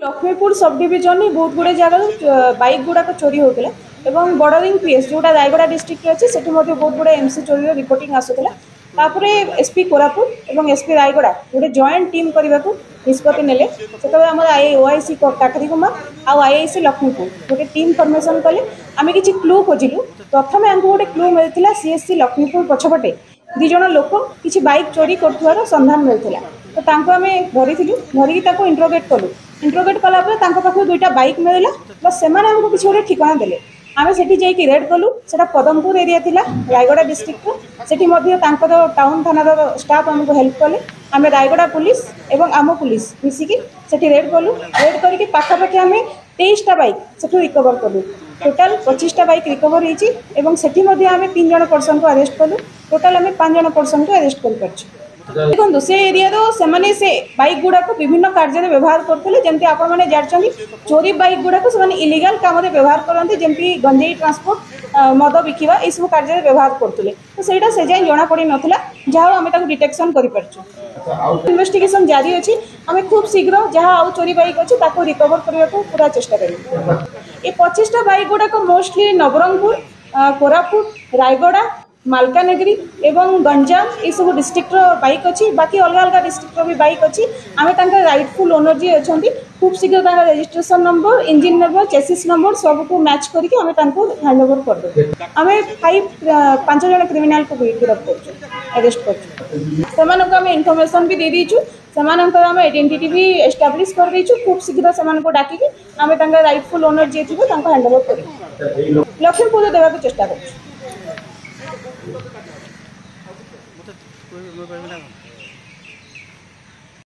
Laxmipur sub division बहुत गुड़े जगह बाइक गुड़ाक चोरी होता है बॉर्डरिंग पीएस जोटा रायगड़ा डिस्ट्रिक्ट अच्छी से बहुत गुड़े एमसी चोरी रिपोर्टिंग आसूला तापर एसपी कोरापुट और एसपी रायगड़ा गोटे जॉइंट टीम करने को निष्पत्ति नेले से आम ओआईसी काकरी कुमार आउ आईआईसी लक्ष्मीपुर गोटे टीम फर्मेसन कले आम कि क्लू खोजिलु प्रथम आमको गोटे क्लू मिलता सीएससी लक्ष्मीपुर पछपटे दिज लोक किसी बाइक चोरी कर संधान मिलता तो आम धरी धरिकी इंट्रोगेट कलु इंट्रोगेट कलापर पाख दुईटा बाइक मिलला बस से किसी गोटे ठिकाना देले आम से रेड कलु से पदमपुर एरिया थिला रायगड़ा डिस्ट्रिक्ट से टाउन थाना स्टाफ आमको हेल्प कले आम रायगड़ा पुलिस एवं आम पुलिस मिसिकी से रेड कलु रेड करके पाखापाखि आम 23टा बाइक से रिकवर कलु टोटाल 25टा बाइक रिकवर होती आम 3 जन पर्सन को अरेस्ट कलु टोटाल आम 5 जन पर्सन को अरेस्ट कर देखो से एरिया से बाइक गुड़ाक विभिन्न कार्य व्यवहार करते जमी आपण जानते चोरी बाइक गुड़ाक से इलीगल काम व्यवहार करते जमी गंजेई ट्रांसपोर्ट मद बिकिवा ये सब कार्य व्यवहार करते तो सहीटा से जाए जना पड़ नाला जहाँ आम डिटेक्शन कर इन्वेस्टिगेशन जारी अच्छी आम खूब शीघ्र जहाँ आउ चोरी बाइक अच्छी रिकवर करने को पूरा चेष्टा करें ये 25टा बाइक गुड़ाक मोस्टली नवरंगपुर कोरापुट रायगड़ा मालकानगिरी एवं गंजाम ये सब डिस्ट्रिक्ट बाइक अच्छी बाकी अलग अलग डिस्ट्रिक्ट भी बाइक अच्छी आम राइटफुल ओनर जी अच्छा खूब शीघ्र registration number engine number chassis number सबको मैच करके आम हैंड ओवर करदे आम 5 जन क्रिमिनाल को गिरफ्त कर अरेस्ट कर इनफर्मेशन भी दे दीचु से आइडेंटिटी भी एस्टाब्लिश कर देचु खूब शीघ्र से डाकिकी आम राइटफुल ओनर जी थे हैंड ओवर कर लक्ष्मीपुर देवाक चेष्टा कर।